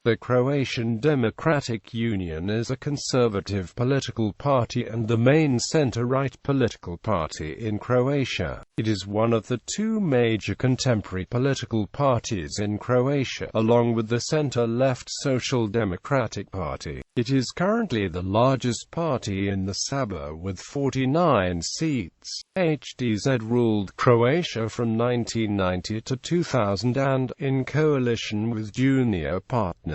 The Croatian Democratic Union is a conservative political party and the main center-right political party in Croatia. It is one of the two major contemporary political parties in Croatia, along with the center-left Social Democratic Party. It is currently the largest party in the Sabor with 49 seats. HDZ ruled Croatia from 1990 to 2000 and, in coalition with junior partners,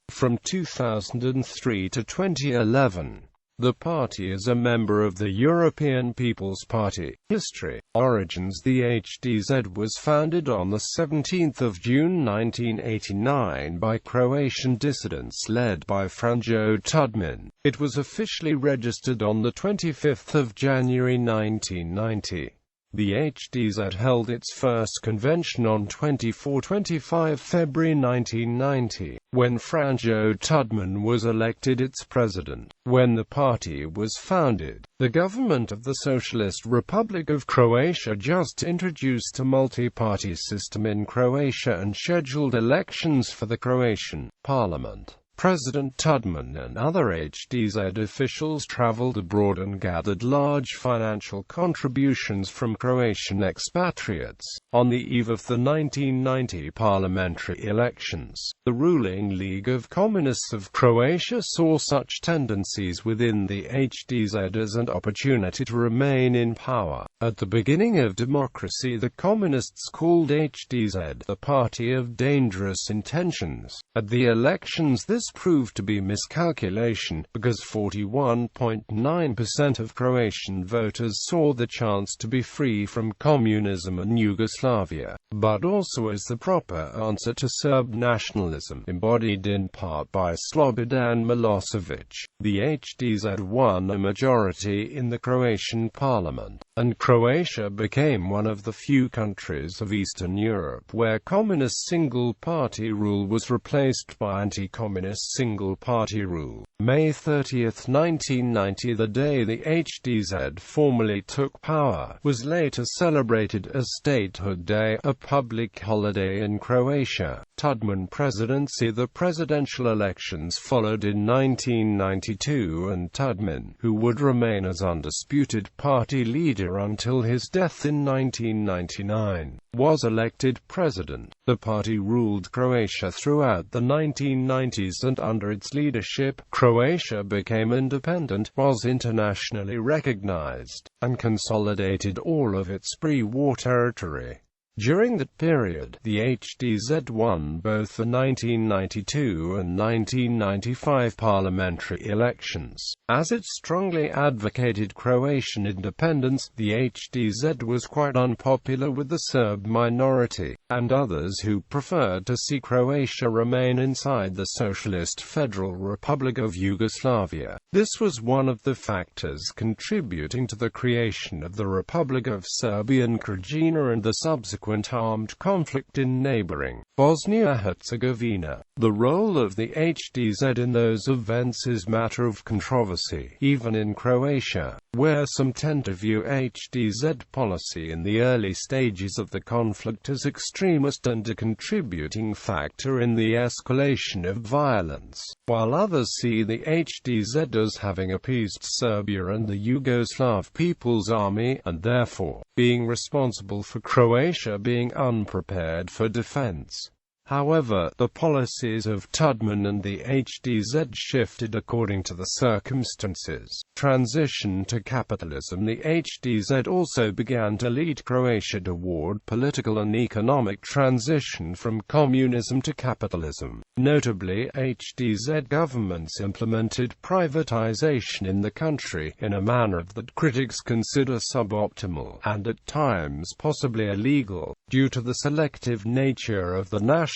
from 2003 to 2011. The party is a member of the European People's Party. History. Origins. The HDZ was founded on the 17th of June 1989 by Croatian dissidents led by Franjo Tudman. It was officially registered on the 25th of January 1990. The HDZ held its first convention on 24-25 February 1990, when Franjo Tudman was elected its president. When the party was founded, the government of the Socialist Republic of Croatia just introduced a multi-party system in Croatia and scheduled elections for the Croatian parliament. President Tudman and other HDZ officials traveled abroad and gathered large financial contributions from Croatian expatriates. On the eve of the 1990 parliamentary elections, the ruling League of Communists of Croatia saw such tendencies within the HDZ as an opportunity to remain in power. At the beginning of democracy, the Communists called HDZ the party of dangerous intentions. At the elections, this proved to be miscalculation, because 41.9% of Croatian voters saw the chance to be free from communism and Yugoslavia, but also as the proper answer to Serb nationalism, embodied in part by Slobodan Milosevic. The HDZ won a majority in the Croatian parliament, and Croatia became one of the few countries of Eastern Europe where communist single-party rule was replaced by anti-communist single-party rule. May 30, 1990, the day the HDZ formally took power, was later celebrated as Statehood Day, a public holiday in Croatia. Tudman presidency. The presidential elections followed in 1992 and Tudman, who would remain as undisputed party leader until his death in 1999, was elected president. The party ruled Croatia throughout the 1990s and under its leadership, Croatia became independent, was internationally recognized, and consolidated all of its pre-war territory. During that period, the HDZ won both the 1992 and 1995 parliamentary elections. As it strongly advocated Croatian independence, the HDZ was quite unpopular with the Serb minority, and others who preferred to see Croatia remain inside the Socialist Federal Republic of Yugoslavia. This was one of the factors contributing to the creation of the Republic of Serbia and Krajina and the subsequent armed conflict in neighboring Bosnia-Herzegovina. The role of the HDZ in those events is matter of controversy, even in Croatia, where some tend to view HDZ policy in the early stages of the conflict as extremist and a contributing factor in the escalation of violence, while others see the HDZ as having appeased Serbia and the Yugoslav People's Army, and therefore being responsible for Croatia being unprepared for defense. However, the policies of Tudman and the HDZ shifted according to the circumstances. Transition to capitalism. The HDZ also began to lead Croatia toward political and economic transition from communism to capitalism. Notably, HDZ governments implemented privatization in the country in a manner that critics consider suboptimal, and at times possibly illegal, due to the selective nature of the nationalizations.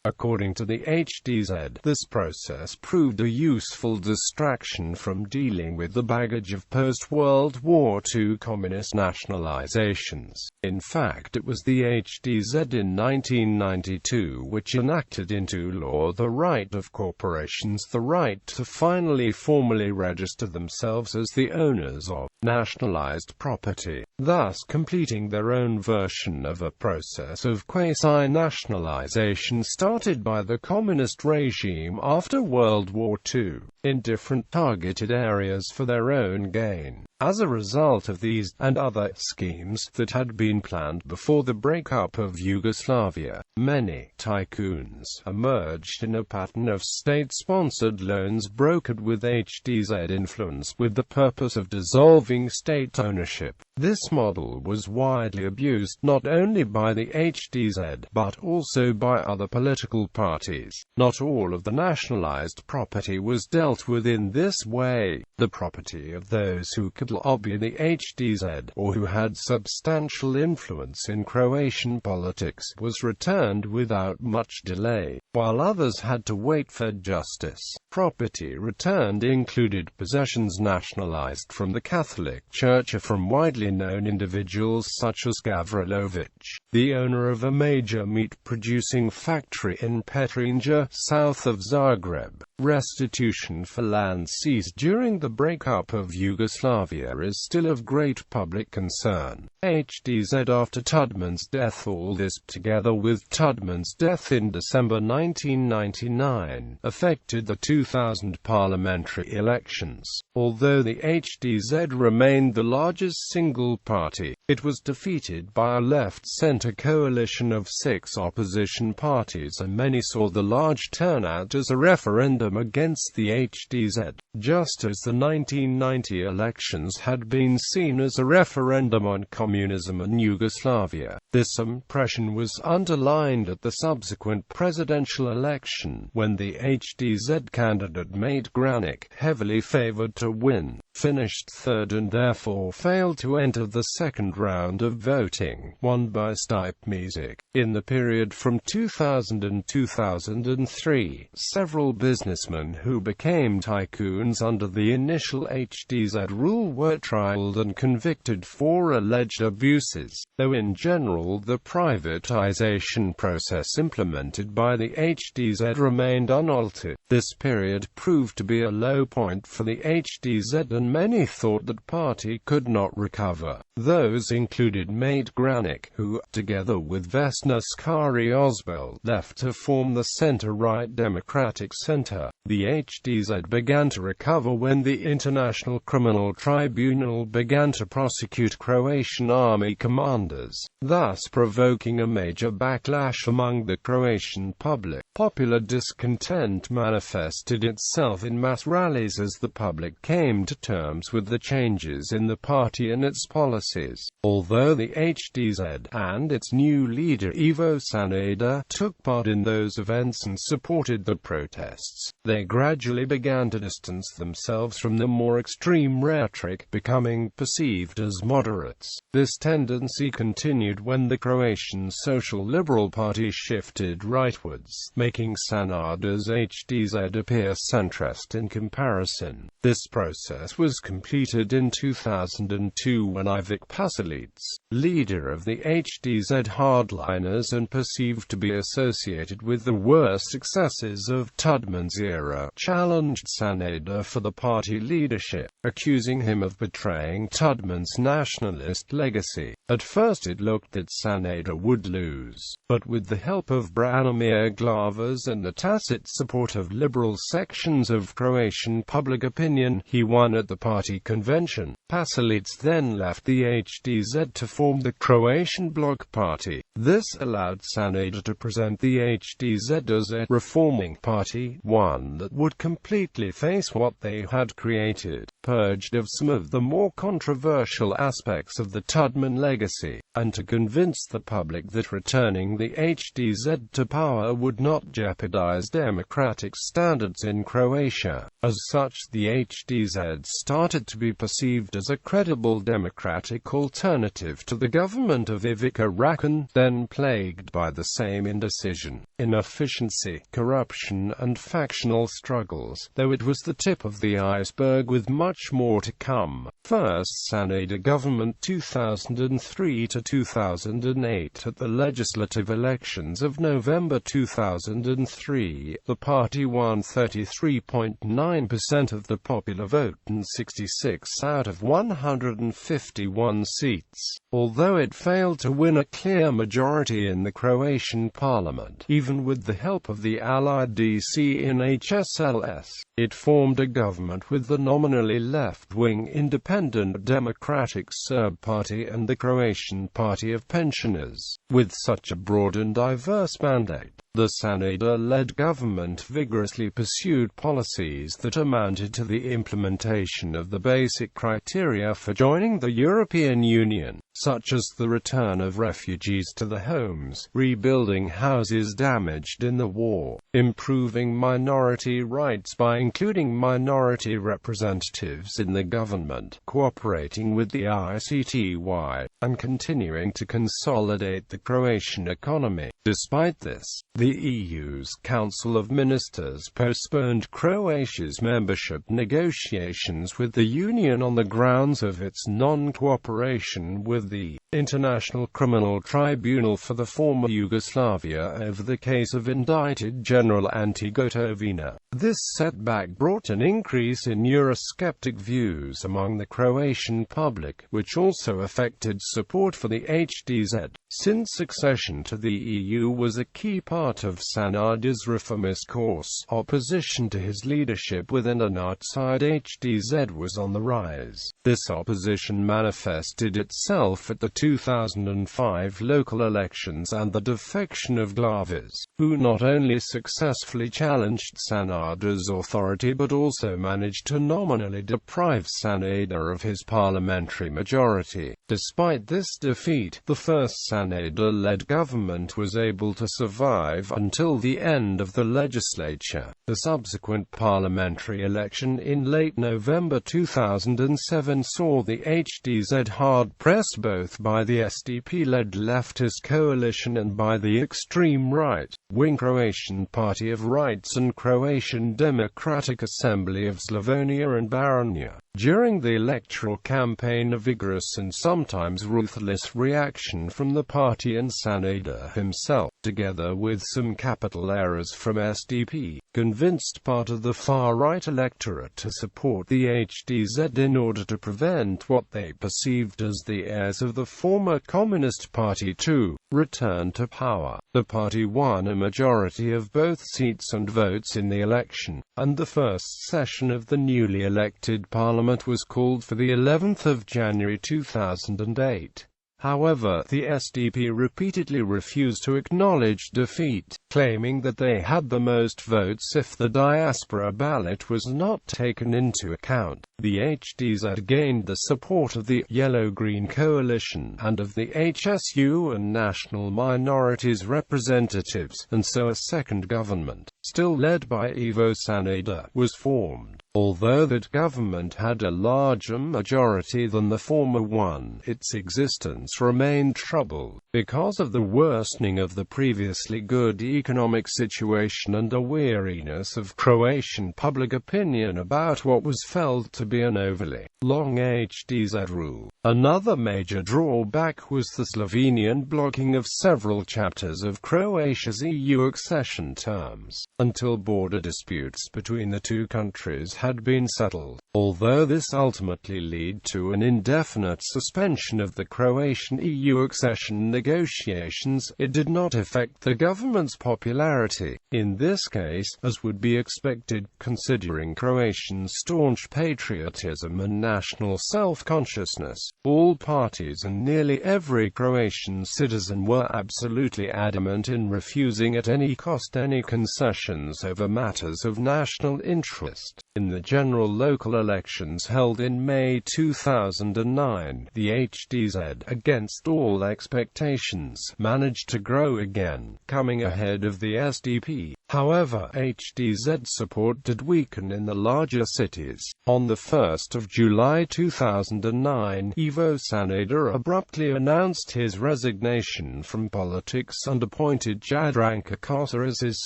According to the HDZ, this process proved a useful distraction from dealing with the baggage of post-World War II communist nationalizations. In fact, it was the HDZ in 1992 which enacted into law the right of corporations, the right to finally formally register themselves as the owners of nationalized property, thus completing their own version version of a process of quasi-nationalization started by the communist regime after World War II, in different targeted areas for their own gain. As a result of these, and other, schemes that had been planned before the breakup of Yugoslavia, many tycoons emerged in a pattern of state-sponsored loans brokered with HDZ influence with the purpose of dissolving state ownership. This model was widely abused not only by the HDZ, but also by other political parties. Not all of the nationalized property was dealt with in this way. The property of those who could lobby the HDZ, or who had substantial influence in Croatian politics, was returned without much delay, while others had to wait for justice. Property returned included possessions nationalized from the Catholic Church or from widely known individuals such as Gavrilović, the owner of a major meat-producing factory in Petrinja, south of Zagreb. Restitution for land seized during the breakup of Yugoslavia is still of great public concern. HDZ after Tudman's death. All this, together with Tudman's death in December 1999, affected the 2000 parliamentary elections. Although the HDZ remained the largest single party, it was defeated by a left-center coalition of 6 opposition parties, and many saw the large turnout as a referendum against the HDZ, just as the 1990 elections had been seen as a referendum on communism in Yugoslavia. This impression was underlined at the subsequent presidential election, when the HDZ candidate Mate Granic, heavily favored to win, finished third and therefore failed to enter the second round of voting, won by Stipe Music. In the period from 2000 and 2003, several businessmen who became tycoons under the initial HDZ rule were trialed and convicted for alleged abuses, though in general the privatization process implemented by the HDZ remained unaltered. This period proved to be a low point for the HDZ, and many thought that party could not recover. Those included Mate Granic, who, together with Vesna Skari-Osvald, left to form the center-right Democratic Center. The HDZ began to recover when the International Criminal Tribunal began to prosecute Croatian army commanders, thus provoking a major backlash among the Croatian public. Popular discontent manifested itself in mass rallies as the public came to terms with the changes in the party and its policies. Although the HDZ and its new leader Ivo Sanader took part in those events and supported the protests, they gradually began to distance themselves from the more extreme rhetoric, becoming perceived as moderates. This tendency continued when the Croatian Social Liberal Party shifted rightwards, making Sanader's HDZ appear centrist in comparison. This process was completed in 2002 when Ivica Pasalic, leader of the HDZ hardliners and perceived to be associated with the worst successes of Tudman's era, challenged Sanader for the party leadership, accusing him of betraying Tudman's nationalist legacy. At first it looked that Sanader would lose, but with the help of Branimir Glavaš and the tacit support of liberal sections of Croatian public opinion, he won at the party convention. Pasalic then left the HDZ to form the Croatian Bloc Party. This allowed Sanader to present the HDZ as a reforming party, one that would completely face what they had created, purged of some of the more controversial aspects of the Tudman legacy, and to convince the public that returning the HDZ to power would not jeopardize democratic standards in Croatia. As such, the HDZ started to be perceived as a credible democratic alternative to the government of Ivica Račan, then plagued by the same indecision, inefficiency, corruption and factional struggles, though it was the tip of the iceberg with much more to come. First Sanader government 2003 to 2008. At the legislative elections of November 2003, the party won 33.9% of the popular vote and 66 out of 151 seats, although it failed to win a clear majority in the Croatian parliament. Even with the help of the allied DC in HSLS, it formed a government with the nominally left-wing Independent Democratic Serb Party and the Croatian Party of Pensioners. With such a broad and diverse mandate, the Sanader-led government vigorously pursued policies that amounted to the implementation of the basic criteria for joining the European Union, such as the return of refugees to their homes, rebuilding houses damaged in the war, improving minority rights by including minority representatives in the government, cooperating with the ICTY, and continuing to consolidate the Croatian economy. Despite this, the EU's Council of Ministers postponed Croatia's membership negotiations with the Union on the grounds of its non-cooperation with the International Criminal Tribunal for the former Yugoslavia over the case of indicted General Ante Gotovina. This setback brought an increase in Eurosceptic views among the Croatian public, which also affected support for the HDZ. Since accession to the EU was a key part of Sanader's reformist course, opposition to his leadership within and outside HDZ was on the rise. This opposition manifested itself at the 2005 local elections and the defection of Glavic, who not only successfully challenged Sanader's authority but also managed to nominally deprive Sanader of his parliamentary majority. Despite this defeat, the first Sanader-led government was able to survive until the end of the legislature. The subsequent parliamentary election in late November 2007 saw the HDZ hard-pressed both by the SDP-led leftist coalition and by the extreme right-wing Croatian Party of Rights and Croatian Democratic Assembly of Slavonia and Baranja. During the electoral campaign, a vigorous and sometimes ruthless reaction from the party and Sanader himself, together with some capital errors from SDP, convinced part of the far-right electorate to support the HDZ in order to prevent what they perceived as the heirs of the former Communist Party to return to power. The party won a majority of both seats and votes in the election, and the first session of the newly elected parliament was called for the 11th of January 2008. However, the SDP repeatedly refused to acknowledge defeat, claiming that they had the most votes if the diaspora ballot was not taken into account. The HDZ gained the support of the Yellow-Green Coalition and of the HSU and National Minorities representatives, and so a second government, still led by Ivo Sanader, was formed. Although that government had a larger majority than the former one, its existence remained troubled, because of the worsening of the previously good economic situation and a weariness of Croatian public opinion about what was felt to be an overly long HDZ rule. Another major drawback was the Slovenian blocking of several chapters of Croatia's EU accession terms, until border disputes between the two countries had been settled. Although this ultimately led to an indefinite suspension of the Croatian EU accession negotiations, it did not affect the government's popularity. In this case, as would be expected, considering Croatians' staunch patriotism and national self-consciousness, all parties and nearly every Croatian citizen were absolutely adamant in refusing at any cost any concessions over matters of national interest. In the general local elections held in May 2009, the HDZ, against all expectations, managed to grow again, coming ahead of the SDP. However, HDZ support did weaken in the larger cities. On the 1st of July 2009, Ivo Sanader abruptly announced his resignation from politics and appointed Jadranka Kosor as his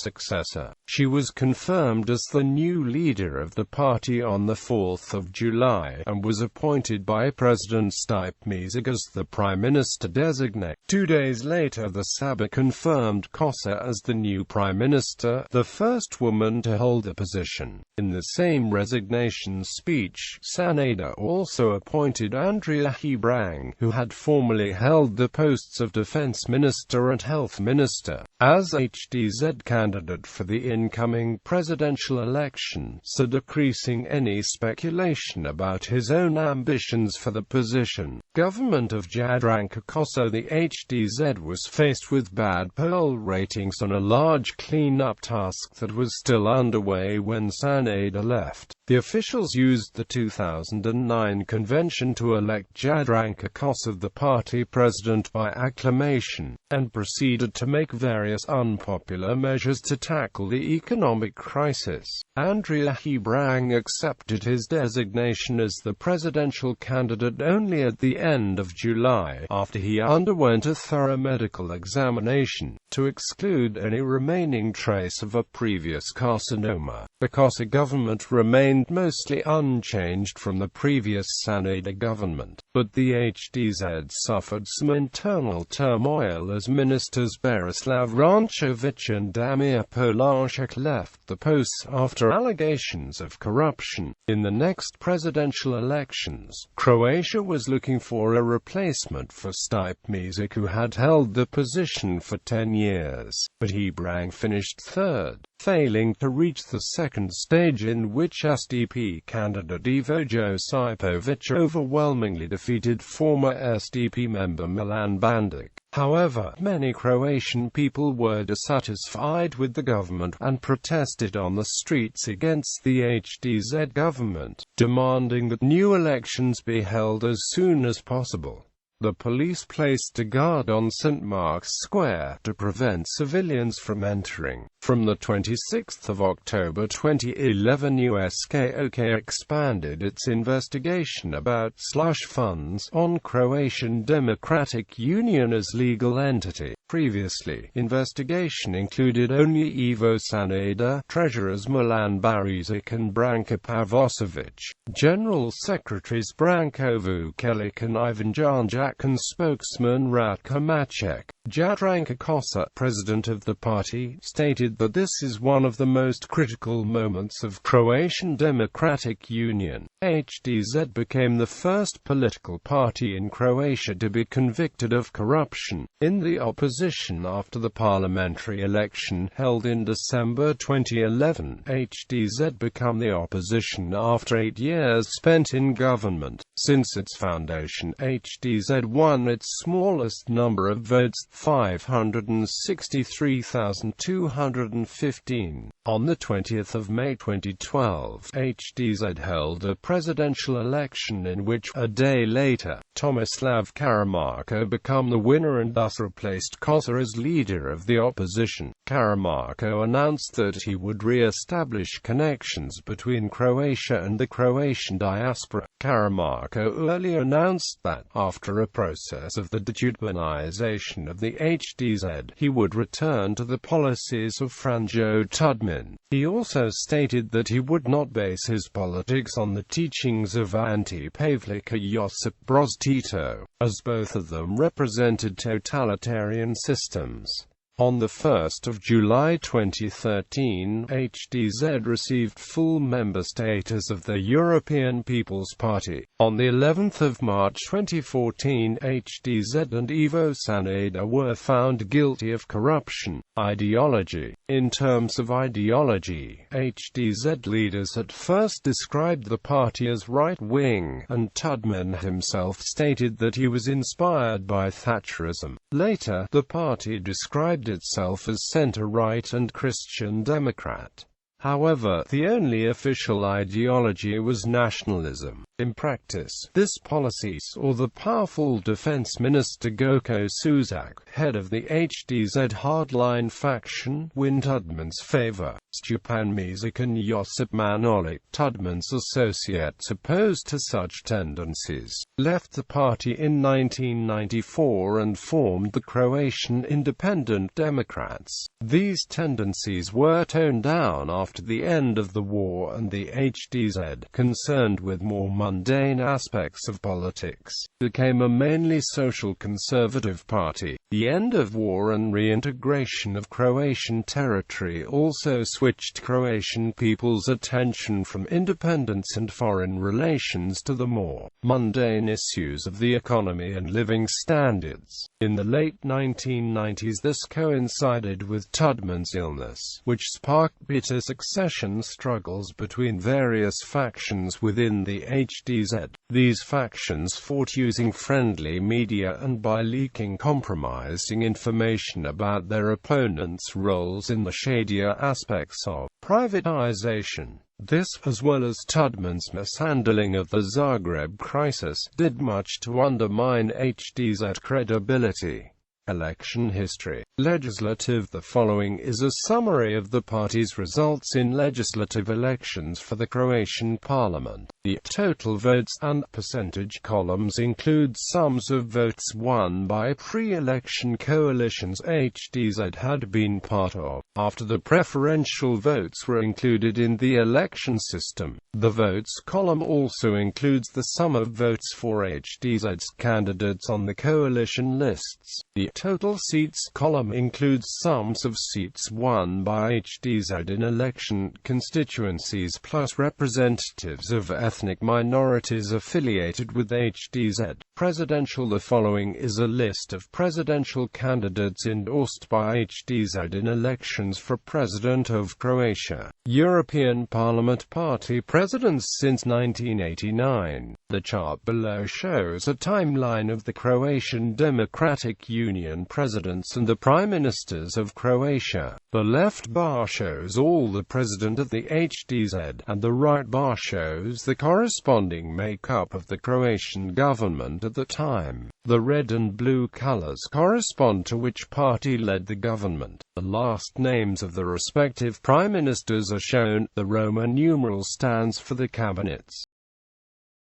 successor. She was confirmed as the new leader of the party on 4 July, and was appointed by President Stipe Mesic as the Prime Minister-designate. 2 days later the Sabor confirmed Kosa as the new Prime Minister, the first woman to hold the position. In the same resignation speech, Sanada also appointed Andrea Hebrang, who had formerly held the posts of Defense Minister and Health Minister, as HDZ candidate for the incoming presidential election, so decreasing any speculation about his own ambitions for the position. Government of Jadranka Kosa. The HDZ was faced with bad poll ratings on a large clean-up task that was still underway when Sanada left. The officials used the 2009 convention to elect Jadranka Kosa the party president by acclamation, and proceeded to make various unpopular measures to tackle the economic crisis. Andrea Hebrang accepted his designation as the presidential candidate only at the end of July, after he underwent a thorough medical examination, to exclude any remaining trace of a previous carcinoma. The Kosa government remained mostly unchanged from the previous Sanada government, but the HDZ suffered some internal turmoil as ministers Berislav Rančević and Damir Polanšek left the posts after allegations of corruption. In the next presidential elections, Croatia was looking for a replacement for Stipe Mesic, who had held the position for 10 years, but Hebrang finished third, failing to reach the second stage, in which SDP candidate Ivo Josipovic overwhelmingly defeated former SDP member Milan Bandic. However, many Croatian people were dissatisfied with the government and protested on the streets against the HDZ government, demanding that new elections be held as soon as possible. The police placed a guard on St. Mark's Square to prevent civilians from entering. From the 26th of October 2011, USKOK expanded its investigation about slush funds on Croatian Democratic Union as legal entity. Previously, investigation included only Ivo Sanada, treasurers Milan Barišić and Branka Pavosević, General Secretaries Branko Vukelić and Ivan Janjak, and spokesman Ratko Maček. Jadranka Kosa, president of the party, stated that this is one of the most critical moments of Croatian Democratic Union. HDZ became the first political party in Croatia to be convicted of corruption. In the opposition after the parliamentary election held in December 2011, HDZ became the opposition after 8 years spent in government. Since its foundation, HDZ won its smallest number of votes, 563,215. On the 20th of May 2012, HDZ held a presidential election in which, a day later, Tomislav Karamarko became the winner and thus replaced Kosa as leader of the opposition. Karamarko announced that he would re-establish connections between Croatia and the Croatian diaspora. Karamarko earlier announced that, after a process of the decubanization of the HDZ, he would return to the policies of Franjo Tudjman. He also stated that he would not base his politics on the teachings of Ante Pavlika Josip Broz Tito, as both of them represented totalitarian systems. On 1 July 2013, HDZ received full member status of the European People's Party. On the 11th of March 2014, HDZ and Ivo Sanada were found guilty of corruption. Ideology. In terms of ideology, HDZ leaders at first described the party as right-wing, and Tudjman himself stated that he was inspired by Thatcherism. Later, the party described itself as centre-right and Christian Democrat. However, the only official ideology was nationalism. In practice, this policy saw the powerful defense minister Goko Suzak, head of the HDZ hardline faction, win Tudjman's favor. Stjepan Mesic and Josip Manolić, Tudjman's associates opposed to such tendencies, left the party in 1994 and formed the Croatian Independent Democrats. These tendencies were toned down after after the end of the war, and the HDZ, concerned with more mundane aspects of politics, became a mainly social conservative party. The end of war and reintegration of Croatian territory also switched Croatian people's attention from independence and foreign relations to the more mundane issues of the economy and living standards. In the late 1990s, this coincided with Tudman's illness, which sparked bitter succession struggles between various factions within the HDZ. These factions fought using friendly media and by leaking compromising information about their opponents' roles in the shadier aspects of privatization. This, as well as Tudman's mishandling of the Zagreb crisis, did much to undermine HDZ credibility. Election history. Legislative. The following is a summary of the party's results in legislative elections for the Croatian parliament. The total votes and percentage columns include sums of votes won by pre-election coalitions HDZ had been part of, after the preferential votes were included in the election system. The votes column also includes the sum of votes for HDZ's candidates on the coalition lists. The total seats column includes sums of seats won by HDZ in election constituencies plus representatives of ethnic minorities affiliated with HDZ. Presidential. The following is a list of presidential candidates endorsed by HDZ in elections for President of Croatia. European Parliament Party presidents since 1989. The chart below shows a timeline of the Croatian Democratic Union presidents and the prime ministers of Croatia. The left bar shows all the president of the HDZ, and the right bar shows the corresponding makeup of the Croatian government at the time. The red and blue colors correspond to which party led the government. The last names of the respective prime ministers are shown. The Roman numeral stands for the cabinets.